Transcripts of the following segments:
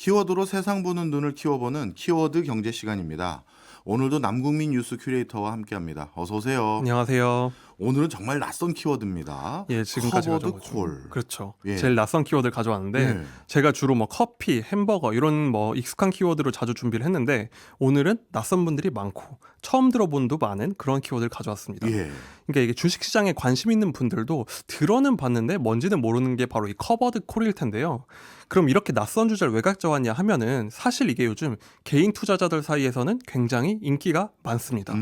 키워드로 세상 보는 눈을 키워보는 키워드 경제 시간입니다. 오늘도 남국민 뉴스 큐레이터와 함께합니다. 어서 오세요. 안녕하세요. 오늘은 정말 낯선 키워드입니다. 예, 지금까지 커버드 가져가지고. 콜. 그렇죠. 예. 제일 낯선 키워드를 가져왔는데 예. 제가 주로 뭐 커피, 햄버거 이런 뭐 익숙한 키워드로 자주 준비를 했는데 오늘은 낯선 분들이 많고 처음 들어본 분도 많은 그런 키워드를 가져왔습니다. 예. 그러니까 이게 주식시장에 관심 있는 분들도 들어는 봤는데 뭔지는 모르는 게 바로 이 커버드 콜일 텐데요. 그럼 이렇게 낯선 주제를 왜 가져왔냐 하면은 사실 이게 요즘 개인 투자자들 사이에서는 굉장히 인기가 많습니다.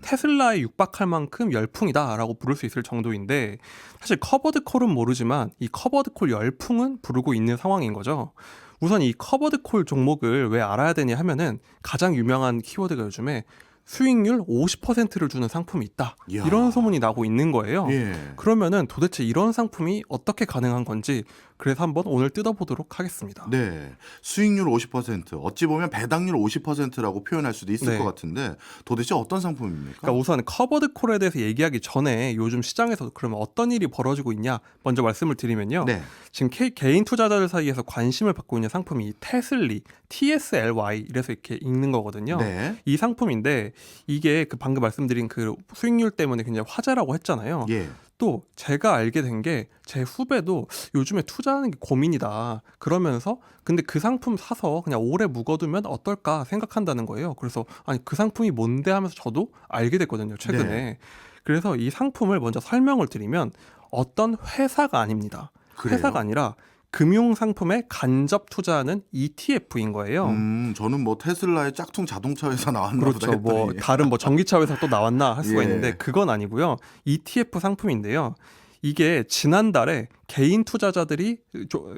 테슬라에 육박할 만큼 열풍이다라고 부를 수 있을 정도인데 사실 커버드 콜은 모르지만 이 커버드 콜 열풍은 부르고 있는 상황인 거죠. 우선 이 커버드 콜 종목을 왜 알아야 되냐 하면은 가장 유명한 키워드가 요즘에 수익률 50%를 주는 상품이 있다. 이야. 이런 소문이 나고 있는 거예요. 예. 그러면은 도대체 이런 상품이 어떻게 가능한 건지 그래서 한번 오늘 뜯어보도록 하겠습니다. 네. 수익률 50%, 어찌 보면 배당률 50%라고 표현할 수도 있을 네. 것 같은데 도대체 어떤 상품입니까? 그러니까 우선 커버드 콜에 대해서 얘기하기 전에 요즘 시장에서 그러면 어떤 일이 벌어지고 있냐 먼저 말씀을 드리면요. 네. 지금 개인 투자자들 사이에서 관심을 받고 있는 상품이 이 테슬리, TSLY 이래서 이렇게 읽는 거거든요. 네. 이 상품인데 이게 그 방금 말씀드린 그 수익률 때문에 굉장히 화제라고 했잖아요. 예. 또 제가 알게 된 게 제 후배도 요즘에 투자하는 게 고민이다 그러면서 근데 그 상품 사서 그냥 오래 묵어두면 어떨까 생각한다는 거예요. 그래서 아니 그 상품이 뭔데 하면서 저도 알게 됐거든요 최근에. 네. 그래서 이 상품을 먼저 설명을 드리면 어떤 회사가 아닙니다. 그래요? 회사가 아니라 금융 상품에 간접 투자하는 ETF인 거예요. 저는 뭐 테슬라의 짝퉁 자동차 회사 나왔나 보다 그렇죠. 뭐 했더니. 다른 뭐 전기차 회사 또 나왔나 할 수가 예. 있는데 그건 아니고요. ETF 상품인데요. 이게 지난달에 개인 투자자들이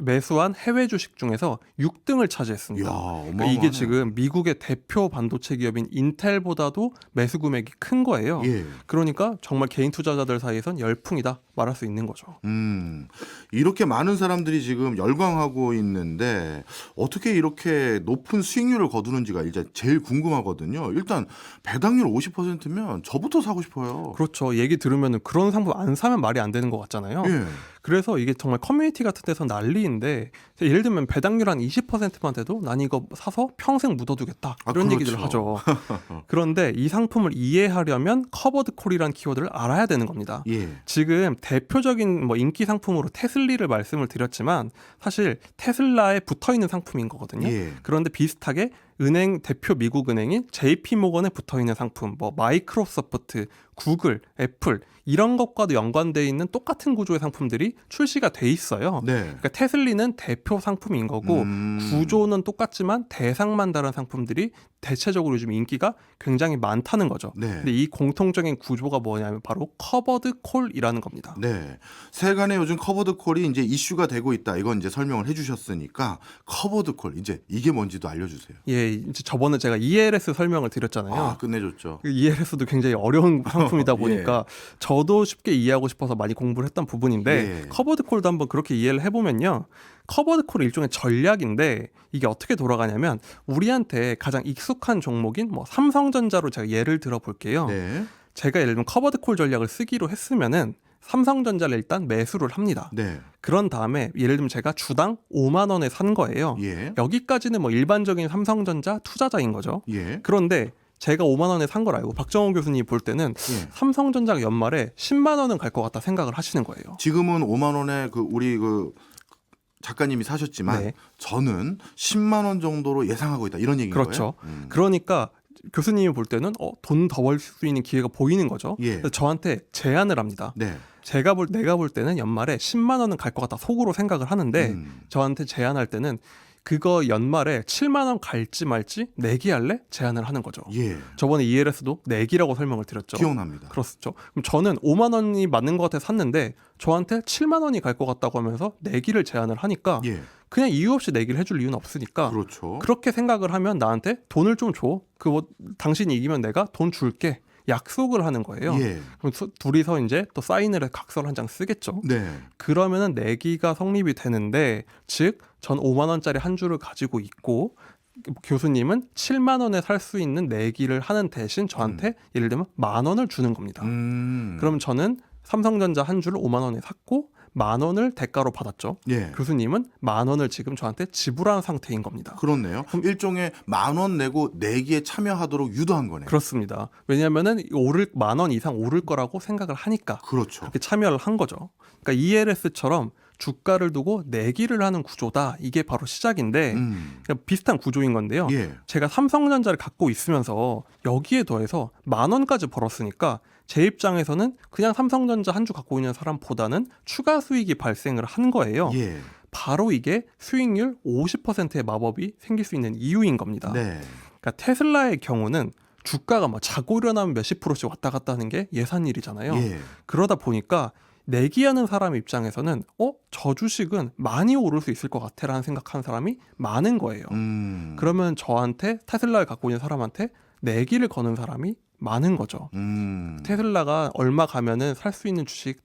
매수한 해외 주식 중에서 6등을 차지했습니다. 이야, 그러니까 어마어마하네. 이게 지금 미국의 대표 반도체 기업인 인텔보다도 매수 금액이 큰 거예요. 예. 그러니까 정말 개인 투자자들 사이에선 열풍이다 말할 수 있는 거죠. 이렇게 많은 사람들이 지금 열광하고 있는데 어떻게 이렇게 높은 수익률을 거두는지가 이제 제일 궁금하거든요. 일단 배당률 50%면 저부터 사고 싶어요. 그렇죠. 얘기 들으면 그런 상품 안 사면 말이 안 되는 것 같잖아요. 예. 그래서 이게 정말 커뮤니티 같은 데서 난리인데 예를 들면 배당률 한 20%만 돼도 난 이거 사서 평생 묻어두겠다 이런 그렇죠. 얘기들을 하죠. 그런데 이 상품을 이해하려면 커버드 콜이라는 키워드를 알아야 되는 겁니다. 예. 지금 대표적인 뭐 인기 상품으로 테슬리를 말씀을 드렸지만 사실 테슬라에 붙어있는 상품인 거거든요. 예. 그런데 비슷하게 은행 대표 미국 은행인 JP 모건에 붙어있는 상품, 뭐 마이크로소프트, 구글, 애플 이런 것과도 연관돼 있는 똑같은 구조의 상품들이 출시가 돼 있어요. 네. 그러니까 테슬리는 대표 상품인 거고 구조는 똑같지만 대상만 다른 상품들이 대체적으로 요즘 인기가 굉장히 많다는 거죠. 네. 근데 이 공통적인 구조가 뭐냐면 바로 커버드 콜이라는 겁니다. 네. 세간에 요즘 커버드 콜이 이제 이슈가 되고 있다. 이건 이제 설명을 해주셨으니까 커버드 콜 이제 이게 뭔지도 알려주세요. 예, 이제 저번에 제가 ELS 설명을 드렸잖아요. 아, 끝내줬죠. 그 ELS도 굉장히 어려운 상품이다 보니까 저도 쉽게 이해하고 싶어서 많이 공부를 했던 부분인데 예. 커버드 콜도 한번 그렇게 이해를 해보면요. 커버드 콜은 일종의 전략인데 이게 어떻게 돌아가냐면 우리한테 가장 익숙한 종목인 뭐 삼성전자로 제가 예를 들어 볼게요. 네. 제가 예를 들면 커버드 콜 전략을 쓰기로 했으면은 삼성전자를 일단 매수를 합니다. 네. 그런 다음에 예를 들면 제가 주당 5만 원에 산 거예요. 예. 여기까지는 뭐 일반적인 삼성전자 투자자인 거죠. 예. 그런데 제가 5만 원에 산 걸 알고 박정호 교수님이 볼 때는 예. 삼성전자가 연말에 10만 원은 갈 것 같다 생각을 하시는 거예요. 지금은 5만 원에 우리 작가님이 사셨지만 네. 저는 10만 원 정도로 예상하고 있다. 이런 얘기인 그렇죠. 거예요. 그러니까 교수님이 볼 때는 돈 더 벌 수 있는 기회가 보이는 거죠. 예. 그래서 저한테 제안을 합니다. 네. 내가 볼 때는 연말에 10만 원은 갈 것 같다 속으로 생각을 하는데 저한테 제안할 때는 그거 연말에 7만 원 갈지 말지 내기할래? 제안을 하는 거죠. 예. 저번에 ELS도 내기라고 설명을 드렸죠. 기억납니다. 그렇죠. 그럼 저는 5만 원이 맞는 것 같아 샀는데 저한테 7만 원이 갈 것 같다고 하면서 내기를 제안을 하니까 예. 그냥 이유 없이 내기를 해줄 이유는 없으니까 그렇죠. 그렇게 생각을 하면 나한테 돈을 좀 줘. 당신이 이기면 내가 돈 줄게. 약속을 하는 거예요. 예. 그럼 둘이서 이제 또 사인을 해 각서를 한 장 쓰겠죠. 네. 그러면은 내기가 성립이 되는데 즉 전 5만 원짜리 한 주를 가지고 있고 교수님은 7만 원에 살 수 있는 내기를 하는 대신 저한테 예를 들면 만 원을 주는 겁니다. 그럼 저는 삼성전자 한 주를 5만 원에 샀고 10,000원을 대가로 받았죠. 예. 교수님은 10,000원을 지금 저한테 지불한 상태인 겁니다. 그렇네요. 그럼 일종의 10,000원 내고 내기에 참여하도록 유도한 거네요. 그렇습니다. 왜냐하면은 10,000원 이상 오를 거라고 생각을 하니까 그렇죠. 그렇게 참여를 한 거죠. 그러니까 ELS처럼 주가를 두고 내기를 하는 구조다. 이게 바로 시작인데 그러니까 비슷한 구조인 건데요. 예. 제가 삼성전자를 갖고 있으면서 여기에 더해서 10,000원까지 벌었으니까 제 입장에서는 그냥 삼성전자 한 주 갖고 있는 사람보다는 추가 수익이 발생을 한 거예요. 예. 바로 이게 수익률 50%의 마법이 생길 수 있는 이유인 겁니다. 네. 그러니까 테슬라의 경우는 주가가 뭐 자고 일어나면 몇십 프로씩 왔다 갔다 하는 게 예산일이잖아요. 예. 그러다 보니까 내기하는 사람 입장에서는 저 주식은 많이 오를 수 있을 것 같아라는 생각하는 사람이 많은 거예요. 그러면 저한테 테슬라를 갖고 있는 사람한테 내기를 거는 사람이 많은 거죠. 테슬라가 얼마 가면은 살 수 있는 주식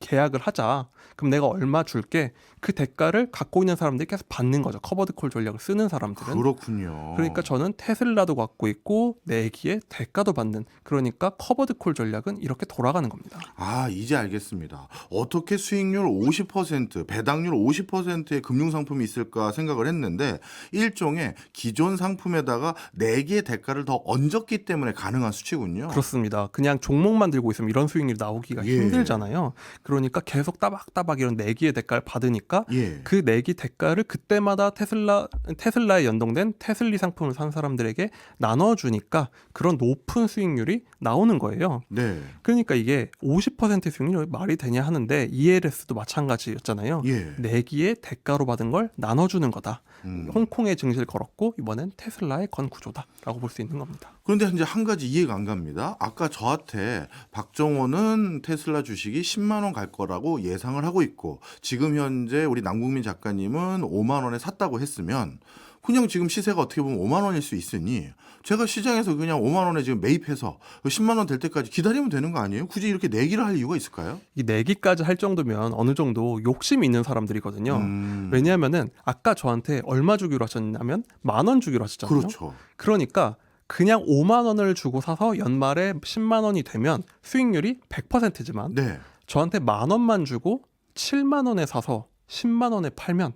계약을 하자. 그럼 내가 얼마 줄게. 그 대가를 갖고 있는 사람들이 계속 받는 거죠. 커버드 콜 전략을 쓰는 사람들은. 그렇군요. 그러니까 저는 테슬라도 갖고 있고 내기에 대가도 받는, 그러니까 커버드 콜 전략은 이렇게 돌아가는 겁니다. 아, 이제 알겠습니다. 어떻게 수익률 50%, 배당률 50%의 금융상품이 있을까 생각을 했는데 일종의 기존 상품에다가 내기의 대가를 더 얹었기 때문에 가능한 수치군요. 그렇습니다. 그냥 종목만 들고 있으면 이런 수익률이 나오기가 예. 힘들잖아요. 그러니까 계속 따박따박 이런 내기의 대가를 받으니까 예. 그 내기 대가를 그때마다 테슬라에 연동된 테슬리 상품을 산 사람들에게 나눠주니까 그런 높은 수익률이 나오는 거예요. 네. 그러니까 이게 50% 수익률이 말이 되냐 하는데 ELS도 마찬가지였잖아요. 예. 내기의 대가로 받은 걸 나눠주는 거다. 음. 홍콩에 증시를 걸었고 이번엔 테슬라의 건 구조다라고 볼 수 있는 겁니다. 그런데 이제 한 가지 이해가 안 갑니다. 아까 저한테 박정호는 테슬라 주식이 10만 원 갈 거라고 예상을 하고 있고 지금 현재 우리 남국민 작가님은 5만 원에 샀다고 했으면 그냥 지금 시세가 어떻게 보면 5만 원일 수 있으니 제가 시장에서 그냥 5만 원에 지금 매입해서 10만 원 될 때까지 기다리면 되는 거 아니에요? 굳이 이렇게 내기를 할 이유가 있을까요? 이 내기까지 할 정도면 어느 정도 욕심이 있는 사람들이거든요. 왜냐하면은 아까 저한테 얼마 주기로 하셨냐면 10,000원 주기로 하셨잖아요. 그렇죠. 그러니까 그냥 5만 원을 주고 사서 연말에 10만 원이 되면 수익률이 100%지만 네. 저한테 10,000원만 주고 7만 원에 사서 10만 원에 팔면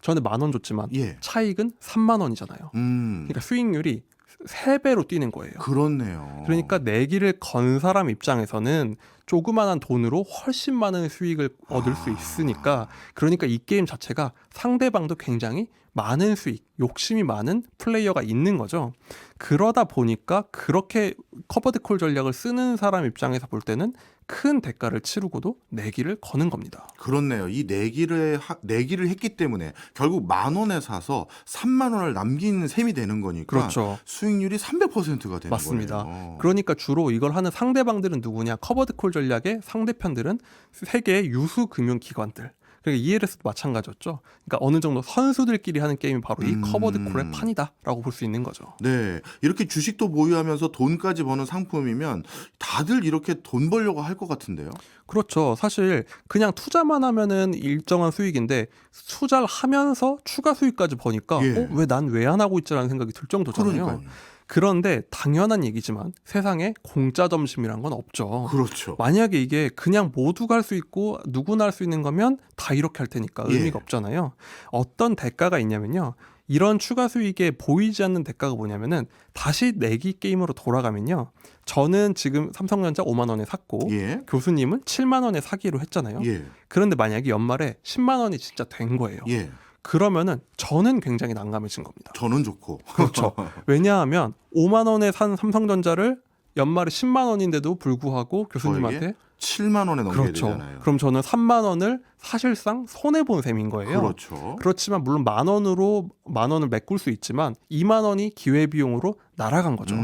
저는 10,000원 줬지만 예. 차익은 3만 원이잖아요. 그러니까 수익률이 3배로 뛰는 거예요. 그렇네요. 그러니까 내기를 건 사람 입장에서는 조그만한 돈으로 훨씬 많은 수익을 얻을 수 있으니까, 그러니까 이 게임 자체가 상대방도 굉장히 많은 수익, 욕심이 많은 플레이어가 있는 거죠. 그러다 보니까 그렇게 커버드 콜 전략을 쓰는 사람 입장에서 볼 때는 큰 대가를 치르고도 내기를 거는 겁니다. 그렇네요. 이 내기를 했기 때문에 결국 10,000원에 사서 3만 원을 남긴 셈이 되는 거니까 그렇죠. 수익률이 300%가 되는 맞습니다. 거네요. 그러니까 주로 이걸 하는 상대방들은 누구냐? 커버드 콜 전략의 상대편들은 세계의 유수 금융 기관들. 그러니까 ELS도 마찬가지였죠. 그러니까 어느 정도 선수들끼리 하는 게임이 바로 이 커버드 콜의 판이다라고 볼 수 있는 거죠. 네, 이렇게 주식도 보유하면서 돈까지 버는 상품이면 다들 이렇게 돈 벌려고 할 것 같은데요. 그렇죠. 사실 그냥 투자만 하면은 일정한 수익인데 투자를 하면서 추가 수익까지 버니까 예. 왜 난 왜 안 하고 있지라는 생각이 들 정도잖아요. 그러니까요. 그런데 당연한 얘기지만 세상에 공짜 점심이란 건 없죠. 그렇죠. 만약에 이게 그냥 모두가 할 수 있고 누구나 할 수 있는 거면 다 이렇게 할 테니까 예. 의미가 없잖아요. 어떤 대가가 있냐면요. 이런 추가 수익에 보이지 않는 대가가 뭐냐면은 다시 내기 게임으로 돌아가면요. 저는 지금 삼성전자 5만 원에 샀고 예. 교수님은 7만 원에 사기로 했잖아요. 예. 그런데 만약에 연말에 10만 원이 진짜 된 거예요. 예. 그러면은 저는 굉장히 난감해진 겁니다. 저는 좋고. 그렇죠. 왜냐하면 5만 원에 산 삼성전자를 연말에 10만 원인데도 불구하고 교수님한테 7만 원에 넘겨야 그렇죠. 되잖아요. 그럼 저는 3만 원을 사실상 손해 본 셈인 거예요. 그렇죠. 그렇지만 물론 만 원을 메꿀 수 있지만 2만 원이 기회 비용으로 날아간 거죠.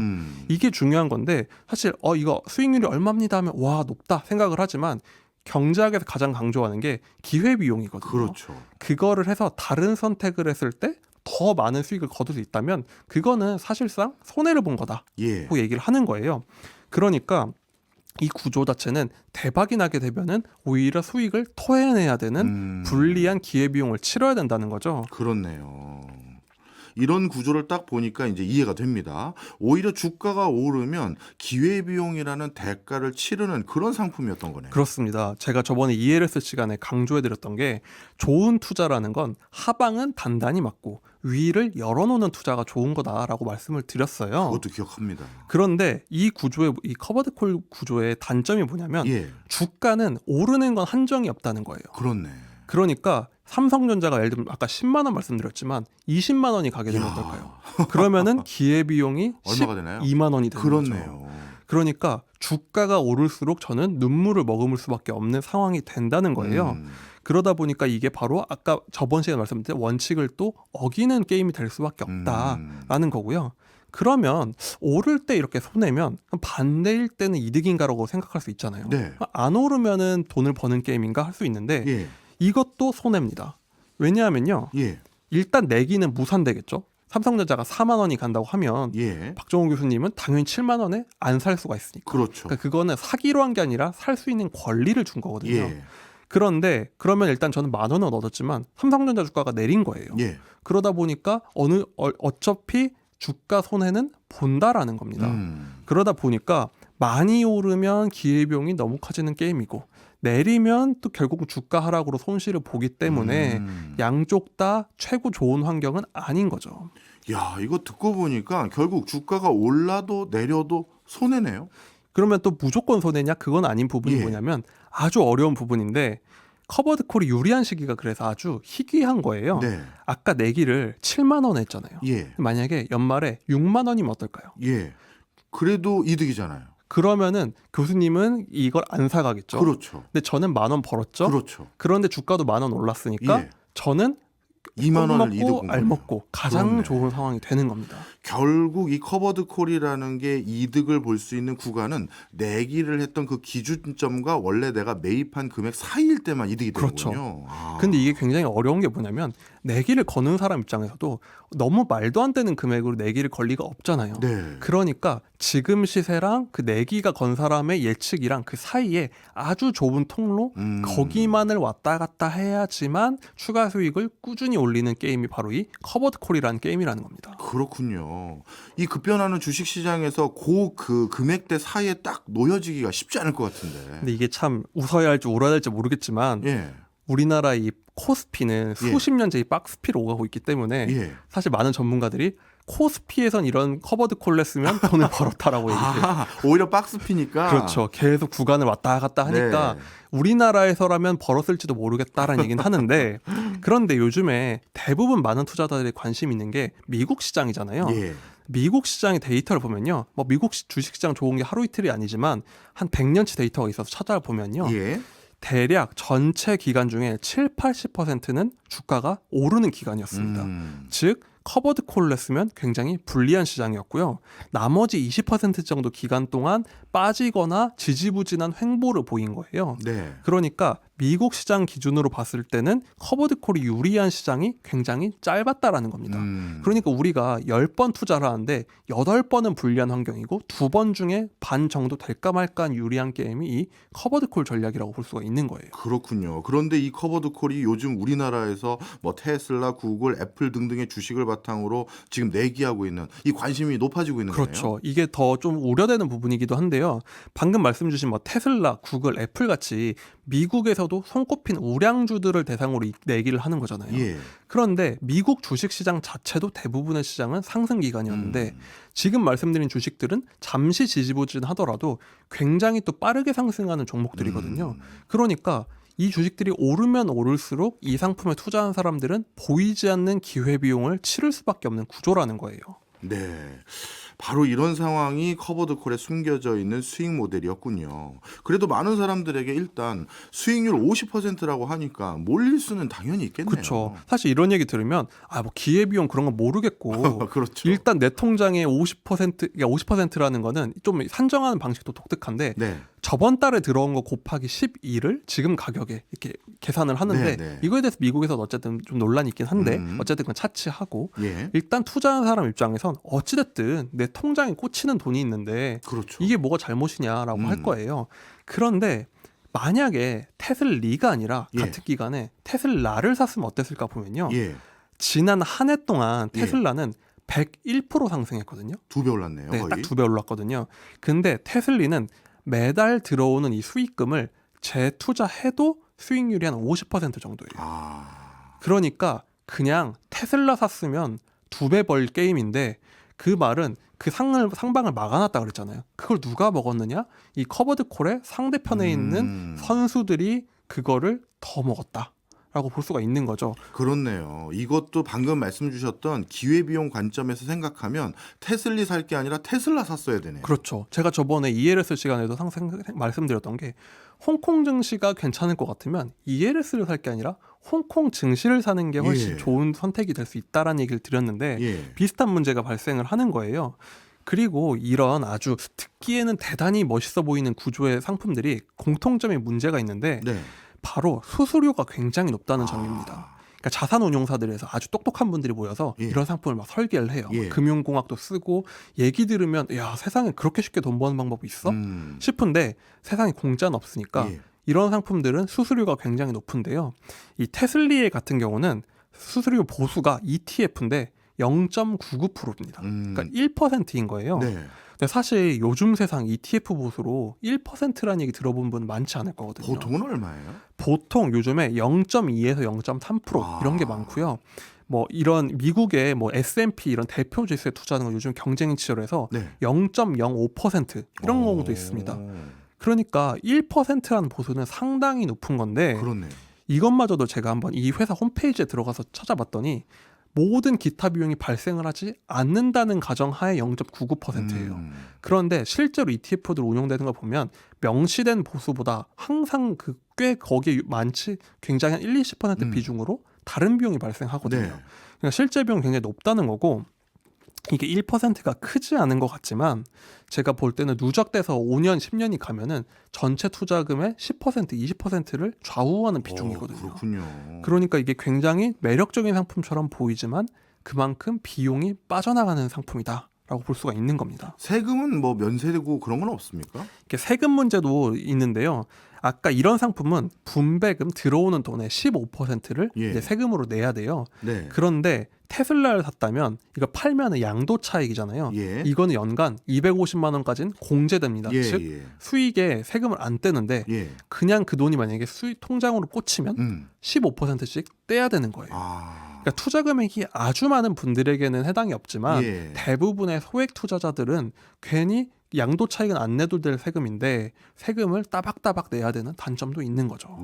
이게 중요한 건데 사실 이거 수익률이 얼마입니다 하면 와 높다 생각을 하지만 경제학에서 가장 강조하는 게 기회 비용이거든요. 그렇죠. 그거를 해서 다른 선택을 했을 때 더 많은 수익을 거둘 수 있다면 그거는 사실상 손해를 본 거다라고 예. 얘기를 하는 거예요. 그러니까 이 구조 자체는 대박이 나게 되면은 오히려 수익을 토해내야 되는 불리한 기회비용을 치러야 된다는 거죠. 그렇네요. 이런 구조를 딱 보니까 이제 이해가 됩니다. 오히려 주가가 오르면 기회비용이라는 대가를 치르는 그런 상품이었던 거네요. 그렇습니다. 제가 저번에 ELS 시간에 강조해드렸던 게 좋은 투자라는 건 하방은 단단히 맞고 위를 열어놓는 투자가 좋은 거다라고 말씀을 드렸어요. 그것도 기억합니다. 그런데 이 구조의 이 커버드콜 구조의 단점이 뭐냐면 예, 주가는 오르는 건 한정이 없다는 거예요. 그렇네. 그러니까 삼성전자가 예를 들면 아까 10만 원 말씀드렸지만 20만 원이 가게 되면 야. 어떨까요? 그러면은 기회비용이 얼마가 되나요? 12만 원이 되는 거죠. 그렇네요. 그러니까 주가가 오를수록 저는 눈물을 머금을 수밖에 없는 상황이 된다는 거예요. 그러다 보니까 이게 바로 아까 저번 시간에 말씀드린 원칙을 또 어기는 게임이 될 수밖에 없다라는 거고요. 그러면 오를 때 이렇게 손해면 반대일 때는 이득인가라고 생각할 수 있잖아요. 네. 안 오르면은 돈을 버는 게임인가 할 수 있는데 예, 이것도 손해입니다. 왜냐하면요. 예, 일단 내기는 무산되겠죠. 삼성전자가 4만 원이 간다고 하면 예. 박정호 교수님은 당연히 7만 원에 안 살 수가 있으니까. 그렇죠. 그러니까 그거는 사기로 한 게 아니라 살 수 있는 권리를 준 거거든요. 예, 그런데 그러면 일단 저는 만 원은 얻었지만 삼성전자 주가가 내린 거예요. 예. 그러다 보니까 어차피 주가 손해는 본다라는 겁니다. 그러다 보니까 많이 오르면 기회비용이 너무 커지는 게임이고 내리면 또 결국 주가 하락으로 손실을 보기 때문에 양쪽 다 최고 좋은 환경은 아닌 거죠. 야, 이거 듣고 보니까 결국 주가가 올라도 내려도 손해네요. 그러면 또 무조건 손해냐? 그건 아닌 부분이 예. 뭐냐면 아주 어려운 부분인데 커버드 콜이 유리한 시기가 그래서 아주 희귀한 거예요. 네. 아까 내기를 7만 원 했잖아요. 예, 만약에 연말에 6만 원이면 어떨까요? 예. 그래도 이득이잖아요. 그러면은 교수님은 이걸 안 사가겠죠. 그렇죠. 근데 저는 만 원 벌었죠. 그렇죠. 그런데 주가도 만 원 올랐으니까 예. 저는 2만 원을 먹고 이득 본 알 거네요. 먹고 가장 그렇네. 좋은 상황이 되는 겁니다. 결국 이 커버드 콜이라는 게 이득을 볼 수 있는 구간은 내기를 했던 그 기준점과 원래 내가 매입한 금액 사이일 때만 이득이 그렇죠. 되는군요. 아. 근데 이게 굉장히 어려운 게 뭐냐면 내기를 거는 사람 입장에서도 너무 말도 안 되는 금액으로 내기를 걸 리가 없잖아요. 네. 그러니까 지금 시세랑 그 내기가 건 사람의 예측이랑 그 사이에 아주 좁은 통로 거기만을 왔다 갔다 해야지만 추가 수익을 꾸준히 올리는 게임이 바로 이 커버드 콜이라는 게임이라는 겁니다. 그렇군요. 이 급변하는 주식 시장에서 그 금액대 사이에 딱 놓여지기가 쉽지 않을 것 같은데. 근데 이게 참 웃어야 할지 울어야 할지 모르겠지만 예. 우리나라 이 코스피는 수십 년째 이 박스피로 오가고 있기 때문에 예. 사실 많은 전문가들이 코스피에선 이런 커버드 콜을 했으면 돈을 벌었다라고 얘기해요. 아, 오히려 박스피니까. 그렇죠. 계속 구간을 왔다 갔다 하니까 네. 우리나라에서라면 벌었을지도 모르겠다라는 얘기는 하는데 그런데 요즘에 대부분 많은 투자자들이 관심 있는 게 미국 시장이잖아요. 예. 미국 시장의 데이터를 보면요. 뭐 미국 주식시장 좋은 게 하루 이틀이 아니지만 한 100년치 데이터가 있어서 찾아보면요. 예. 대략 전체 기간 중에 7-80%는 주가가 오르는 기간이었습니다. 즉 커버드 콜을 했으면 굉장히 불리한 시장이었고요. 나머지 20% 정도 기간 동안 빠지거나 지지부진한 횡보를 보인 거예요. 네. 그러니까 미국 시장 기준으로 봤을 때는 커버드 콜이 유리한 시장이 굉장히 짧았다라는 겁니다. 그러니까 우리가 10번 투자를 하는데 8번은 불리한 환경이고 2번 중에 반 정도 될까 말까한 유리한 게임이 이 커버드 콜 전략이라고 볼 수가 있는 거예요. 그렇군요. 그런데 이 커버드 콜이 요즘 우리나라에서 뭐 테슬라, 구글, 애플 등등의 주식을 바탕으로 지금 내기하고 있는 이 관심이 높아지고 있는 거예요. 그렇죠. 이게 더 좀 우려되는 부분이기도 한데요. 방금 말씀 주신 뭐 테슬라, 구글, 애플 같이 미국에서도 손꼽힌 우량주들을 대상으로 내기를 하는 거잖아요. 예. 그런데 미국 주식시장 자체도 대부분의 시장은 상승 기간이었는데 지금 말씀드린 주식들은 잠시 지지부진하더라도 굉장히 또 빠르게 상승하는 종목들이거든요. 그러니까 이 주식들이 오르면 오를수록 이 상품에 투자한 사람들은 보이지 않는 기회비용을 치를 수밖에 없는 구조라는 거예요. 네. 바로 이런 상황이 커버드 콜에 숨겨져 있는 수익 모델이었군요. 그래도 많은 사람들에게 일단 수익률 50%라고 하니까 몰릴 수는 당연히 있겠네요. 그렇죠. 사실 이런 얘기 들으면 뭐 기회비용 그런 건 모르겠고 그렇죠. 일단 내 통장에 50%가 50%라는 거는 좀 산정하는 방식도 독특한데 네. 저번 달에 들어온 거 곱하기 12를 지금 가격에 이렇게 계산을 하는데 네. 이거에 대해서 미국에서는 어쨌든 좀 논란이 있긴 한데 어쨌든 그건 차치하고 예. 일단 투자한 사람 입장에선 어찌됐든 내 통장에 꽂히는 돈이 있는데 그렇죠. 이게 뭐가 잘못이냐라고 할 거예요. 그런데 만약에 테슬리가 아니라 예. 같은 기간에 테슬라를 샀으면 어땠을까 보면요. 예. 지난 한 해 동안 테슬라는 101% 상승했거든요. 2배 올랐네요. 네, 거의. 딱 2배 올랐거든요. 근데 테슬리는 매달 들어오는 이 수익금을 재투자해도 수익률이 한 50% 정도예요. 아. 그러니까 그냥 테슬라 샀으면 2배 벌 게임인데 그 말은 그 상방을 막아놨다 그랬잖아요. 그걸 누가 먹었느냐? 이 커버드 콜의 상대편에 있는 선수들이 그거를 더 먹었다라고 볼 수가 있는 거죠. 그렇네요. 이것도 방금 말씀 주셨던 기회비용 관점에서 생각하면 테슬리 살 게 아니라 테슬라 샀어야 되네요. 그렇죠. 제가 저번에 ELS 시간에도 말씀드렸던 게 홍콩 증시가 괜찮을 것 같으면 ELS를 살 게 아니라 홍콩 증시를 사는 게 훨씬 좋은 선택이 될 수 있다라는 얘기를 드렸는데 비슷한 문제가 발생을 하는 거예요. 그리고 이런 아주 듣기에는 대단히 멋있어 보이는 구조의 상품들이 공통점의 문제가 있는데 바로 수수료가 굉장히 높다는 점입니다. 그러니까 자산운용사들에서 아주 똑똑한 분들이 모여서 이런 상품을 막 설계를 해요. 금융공학도 쓰고 얘기 들으면 야 세상에 그렇게 쉽게 돈 버는 방법이 있어? 싶은데 세상에 공짜는 없으니까 이런 상품들은 수수료가 굉장히 높은데요. 이 테슬리에 같은 경우는 수수료 보수가 ETF인데 0.99%입니다. 그러니까 1%인 거예요. 근데 사실 요즘 세상 ETF 보수로 1%라는 얘기 들어본 분 많지 않을 거거든요. 보통은 얼마예요? 보통 요즘에 0.2에서 0.3% 이런 게 많고요. 뭐 이런 미국의 뭐 S&P 이런 대표 지수에 투자하는 거 요즘 경쟁이 치열해서 0.05% 이런 경우도 있습니다. 그러니까 1%라는 보수는 상당히 높은 건데 그렇네요. 이것마저도 제가 한번 이 회사 홈페이지에 들어가서 찾아봤더니 모든 기타 비용이 발생을 하지 않는다는 가정하에 0.99%예요. 그런데 실제로 ETF들 운용되는 걸 보면 명시된 보수보다 항상 꽤 거기에 많지 굉장히 한 1-20% 비중으로 다른 비용이 발생하거든요. 그러니까 실제 비용이 굉장히 높다는 거고 이게 1%가 크지 않은 것 같지만 제가 볼 때는 누적돼서 5년, 10년이 가면은 전체 투자금의 10%, 20%를 좌우하는 비중이거든요. 그렇군요. 그러니까 이게 굉장히 매력적인 상품처럼 보이지만 그만큼 비용이 빠져나가는 상품이다라고 볼 수가 있는 겁니다. 세금은 뭐 면세되고 그런 건 없습니까? 이게 세금 문제도 있는데요. 아까 이런 상품은 분배금 들어오는 돈의 15%를 이제 세금으로 내야 돼요. 그런데 테슬라를 샀다면 이거 팔면은 양도 차익이잖아요. 이거는 연간 250만 원까지는 공제됩니다. 즉 수익에 세금을 안 떼는데 그냥 그 돈이 만약에 수익 통장으로 꽂히면 15%씩 떼야 되는 거예요. 그러니까 투자 금액이 아주 많은 분들에게는 해당이 없지만 대부분의 소액 투자자들은 괜히 양도 차익은 안 내도 될 세금인데 세금을 따박따박 내야 되는 단점도 있는 거죠.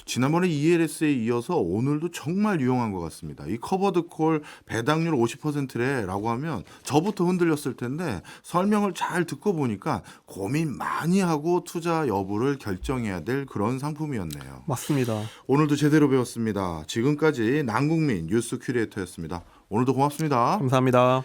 지난번에 ELS에 이어서 오늘도 정말 유용한 것 같습니다. 이 커버드 콜 배당률 50%래라고 하면 저부터 흔들렸을 텐데 설명을 잘 듣고 보니까 고민 많이 하고 투자 여부를 결정해야 될 그런 상품이었네요. 맞습니다. 오늘도 제대로 배웠습니다. 지금까지 남국민 뉴스 큐레이터였습니다. 오늘도 고맙습니다. 감사합니다.